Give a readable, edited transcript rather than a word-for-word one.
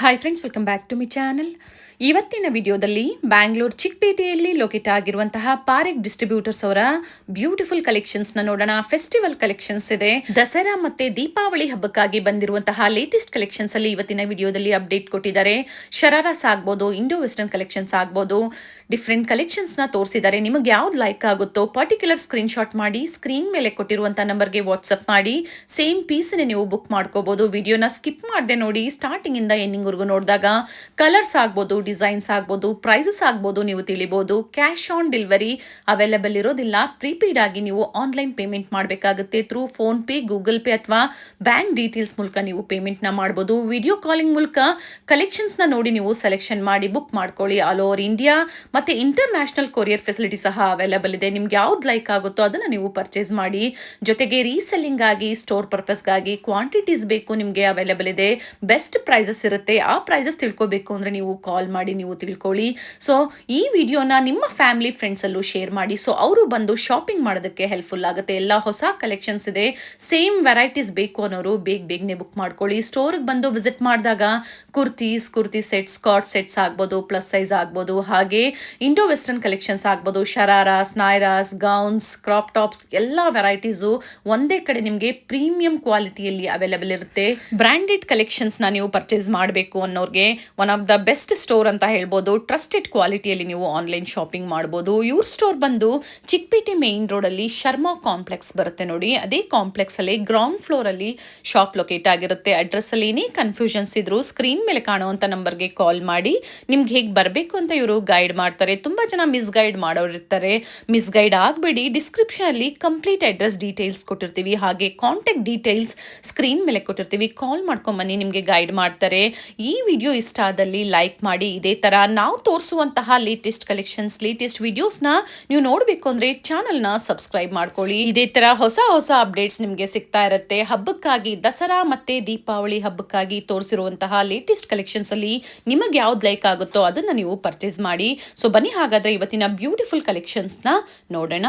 Hi friends, welcome back to my channel. ಇವತ್ತಿನ ವಿಡಿಯೋದಲ್ಲಿ Bangalore ಚಿಕ್ಕಪೇಟೆಯಲ್ಲಿ locate ಆಗಿರುವಂತಹ ಪಾರೆಕ್ ಡಿಸ್ಟ್ರಿಬ್ಯೂಟರ್ಸ್ ಅವರ ಬ್ಯೂಟಿಫುಲ್ ಕಲೆಕ್ಷನ್ಸ್ನ ನೋಡೋಣ. ಫೆಸ್ಟಿವಲ್ ಕಲೆಕ್ಷನ್ಸ್ ಇದೆ, ದಸರಾ ಮತ್ತೆ ದೀಪಾವಳಿ ಹಬ್ಬಕ್ಕಾಗಿ ಬಂದಿರುವಂತಹ ಲೇಟೆಸ್ಟ್ ಕಲೆಕ್ಷನ್ಸ್ ಅಲ್ಲಿ ಇವತ್ತಿನ ವಿಡಿಯೋದಲ್ಲಿ ಅಪ್ಡೇಟ್ ಕೊಟ್ಟಿದ್ದಾರೆ. ಶರಾರಾಸ್ ಆಗ್ಬೋದು, ಇಂಡೋ ವೆಸ್ಟರ್ನ್ ಕಲೆಕ್ಷನ್ಸ್ ಆಗ್ಬೋದು, ಡಿಫ್ರೆಂಟ್ ಕಲೆಕ್ಷನ್ಸ್ನ ತೋರಿಸಿದ್ದಾರೆ. ನಿಮಗೆ ಯಾವ್ದು ಲೈಕ್ ಆಗುತ್ತೋ ಪರ್ಟಿಕ್ಯುಲರ್ ಸ್ಕ್ರೀನ್ ಶಾಟ್ ಮಾಡಿ ಸ್ಕ್ರೀನ್ ಮೇಲೆ ಕೊಟ್ಟಿರುವಂತಹ ನಂಬರ್ಗೆ ವಾಟ್ಸಪ್ ಮಾಡಿ ಸೇಮ್ ಪೀಸ್ನೇ ನೀವು ಬುಕ್ ಮಾಡ್ಕೋಬಹುದು. ವಿಡಿಯೋನ ಸ್ಕಿಪ್ ಮಾಡದೆ ನೋಡಿ, ಸ್ಟಾರ್ಟಿಂಗ್ ಇಂದ ಎಂಡಿಂಗ್ ವರೆಗೂ ನೋಡಿದಾಗ ಕಲರ್ಸ್ ಆಗ್ಬೋದು, ಡಿಸೈನ್ಸ್ ಆಗ್ಬೋದು, ಪ್ರೈಸಸ್ ಆಗ್ಬೋದು ನೀವು ತಿಳಿಬಹುದು. ಕ್ಯಾಶ್ ಆನ್ ಡೆಲಿವರಿ ಅವೈಲೇಬಲ್ ಇರೋದಿಲ್ಲ. ಪ್ರೀಪೇಡ್ ಆಗಿ ನೀವು ಆನ್ಲೈನ್ ಪೇಮೆಂಟ್ ಮಾಡಬೇಕಾಗುತ್ತೆ. Through phone pay, Google pay ಅಥವಾ ಬ್ಯಾಂಕ್ ಡೀಟೇಲ್ಸ್ ಮೂಲಕ ನೀವು ಪೇಮೆಂಟ್ನ ಮಾಡ್ಬೋದು. ವಿಡಿಯೋ ಕಾಲಿಂಗ್ ಮೂಲಕ ಕಲೆಕ್ಷನ್ಸ್ನ ನೋಡಿ ನೀವು ಸೆಲೆಕ್ಷನ್ ಮಾಡಿ ಬುಕ್ ಮಾಡ್ಕೊಳ್ಳಿ. ಆಲ್ ಓವರ್ ಇಂಡಿಯಾ ಮತ್ತೆ ಇಂಟರ್ನ್ಯಾಷನಲ್ ಕೊರಿಯರ್ ಫೆಸಿಲಿಟಿ ಸಹ ಅವೈಲೇಬಲ್ ಇದೆ. ನಿಮ್ಗೆ ಯಾವ್ದು ಲೈಕ್ ಆಗುತ್ತೋ ಅದನ್ನ ನೀವು ಪರ್ಚೇಸ್ ಮಾಡಿ. ಜೊತೆಗೆ ರೀಸೆಲ್ಲಿಂಗ್ ಆಗಿ, ಸ್ಟೋರ್ ಪರ್ಪಸ್ಗಾಗಿ ಕ್ವಾಂಟಿಟೀಸ್ ಬೇಕು ನಿಮಗೆ ಅವೈಲೇಬಲ್ ಇದೆ. ಬೆಸ್ಟ್ ಪ್ರೈಸಸ್ ಇರುತ್ತೆ. ಆ ಪ್ರೈಸಸ್ ತಿಳ್ಕೋಬೇಕು ಅಂದ್ರೆ ನೀವು ಕಾಲ್ ಮಾಡಿ ನೀವು ತಿಳ್ಕೊಳ್ಳಿ. ಸೊ ಈ ವಿಡಿಯೋನ ನಿಮ್ಮ ಫ್ಯಾಮಿಲಿ ಫ್ರೆಂಡ್ಸ್ ಅಲ್ಲೂ ಶೇರ್ ಮಾಡಿ. ಸೊ ಅವರು ಬಂದು ಶಾಪಿಂಗ್ ಮಾಡೋದಕ್ಕೆ ಹೆಲ್ಪ್ಫುಲ್ ಆಗುತ್ತೆ. ಎಲ್ಲ ಹೊಸ ಕಲೆಕ್ಷನ್ಸ್ ಇದೆ. ಸೇಮ್ ವೆರೈಟೀಸ್ ಬೇಕು ಅನ್ನೋರು ಬೇಗನೆ ಬುಕ್ ಮಾಡ್ಕೊಳ್ಳಿ. ಸ್ಟೋರ್ಗೆ ಬಂದು ವಿಸಿಟ್ ಮಾಡಿದಾಗ ಕುರ್ತಿ ಸೆಟ್ಸ್, ಸ್ಕಾಟ್ ಸೆಟ್ಸ್ ಆಗ್ಬೋದು, ಪ್ಲಸ್ ಸೈಜ್ ಆಗ್ಬೋದು, ಹಾಗೆ ಇಂಡೋ ವೆಸ್ಟರ್ನ್ ಕಲೆಕ್ಷನ್ಸ್ ಆಗ್ಬೋದು, shararas, nairas, gowns, crop tops ಎಲ್ಲ ವೆರೈಟೀಸು ಒಂದೇ ಕಡೆ ನಿಮಗೆ ಪ್ರೀಮಿಯಂ ಕ್ವಾಲಿಟಿಯಲ್ಲಿ ಅವೈಲೇಬಲ್ ಇರುತ್ತೆ. ಬ್ರಾಂಡೆಡ್ ಕಲೆಕ್ಷನ್ಸ್ನ ನೀವು ಪರ್ಚೇಸ್ ಮಾಡಬೇಕು ಅನ್ನೋರಿಗೆ one of the best store ಅಂತ ಹೇಳ್ಬೋದು. ಟ್ರಸ್ಟೆಡ್ ಕ್ವಾಲಿಟಿಯಲ್ಲಿ ನೀವು ಆನ್ಲೈನ್ ಶಾಪಿಂಗ್ ಮಾಡ್ಬೋದು. ಇವ್ರ ಸ್ಟೋರ್ ಬಂದು ಚಿಕ್ಕಪೇಟೆ ಮೇನ್ ರೋಡಲ್ಲಿ ಶರ್ಮಾ ಕಾಂಪ್ಲೆಕ್ಸ್ ಬರುತ್ತೆ ನೋಡಿ. ಅದೇ ಕಾಂಪ್ಲೆಕ್ಸ್ ಅಲ್ಲಿ ಗ್ರೌಂಡ್ ಫ್ಲೋರ್ ಅಲ್ಲಿ ಶಾಪ್ ಲೊಕೇಟ್ ಆಗಿರುತ್ತೆ. ಅಡ್ರೆಸ್ ಅಲ್ಲಿ ಏನೇ ಕನ್ಫ್ಯೂಷನ್ಸ್ ಇದ್ರು ಸ್ಕ್ರೀನ್ ಮೇಲೆ ಕಾಣುವಂತ ನಂಬರ್ಗೆ ಕಾಲ್ ಮಾಡಿ ನಿಮ್ಗೆ ಹೇಗೆ ಬರಬೇಕು ಅಂತ ಇವರು ಗೈಡ್ ಮಾಡ್ತಾರೆ. ತುಂಬಾ ಜನ ಮಿಸ್ಗೈಡ್ ಮಾಡೋರು ಇರ್ತಾರೆ. ಮಿಸ್ಗೈಡ್ ಆಗಬೇಡಿ. ಡಿಸ್ಕ್ರಿಪ್ಷನ್ ಅಲ್ಲಿ ಕಂಪ್ಲೀಟ್ ಅಡ್ರೆಸ್ ಡೀಟೇಲ್ಸ್ ಕೊಟ್ಟಿರ್ತೀವಿ, ಹಾಗೆ ಕಾಂಟ್ಯಾಕ್ಟ್ ಡೀಟೇಲ್ಸ್ ಸ್ಕ್ರೀನ್ ಮೇಲೆ ಕೊಟ್ಟಿರ್ತೀವಿ. ಕಾಲ್ ಮಾಡ್ಕೊಂಡ್ ಬನ್ನಿ, ನಿಮಗೆ ಗೈಡ್ ಮಾಡ್ತಾರೆ. ಈ ವಿಡಿಯೋ ಇಷ್ಟ ಆದಲ್ಲಿ ಲೈಕ್ ಮಾಡಿ. ಇದೇ ತರ ನಾವು ತೋರಿಸುವಂತಹ ಲೇಟೆಸ್ಟ್ ಕಲೆಕ್ಷನ್ಸ್, ಲೇಟೆಸ್ಟ್ ವಿಡಿಯೋಸ್ನ ನೀವು ನೋಡಬೇಕು ಅಂದ್ರೆ ಚಾನಲ್ನ ಸಬ್ಸ್ಕ್ರೈಬ್ ಮಾಡ್ಕೊಳ್ಳಿ. ಇದೇ ತರ ಹೊಸ ಅಪ್ಡೇಟ್ಸ್ ನಿಮಗೆ ಸಿಗ್ತಾ ಇರುತ್ತೆ. ಹಬ್ಬಕ್ಕಾಗಿ, ದಸರಾ ಮತ್ತೆ ದೀಪಾವಳಿ ಹಬ್ಬಕ್ಕಾಗಿ ತೋರಿಸಿರುವಂತಹ ಲೇಟೆಸ್ಟ್ ಕಲೆಕ್ಷನ್ಸ್ ಅಲ್ಲಿ ನಿಮಗೆ ಯಾವ್ದು ಲೈಕ್ ಆಗುತ್ತೋ ಅದನ್ನ ನೀವು ಪರ್ಚೇಸ್ ಮಾಡಿ. ಸೊ ಬನ್ನಿ ಹಾಗಾದ್ರೆ ಇವತ್ತಿನ ಬ್ಯೂಟಿಫುಲ್ ಕಲೆಕ್ಷನ್ಸ್ನ ನೋಡೋಣ.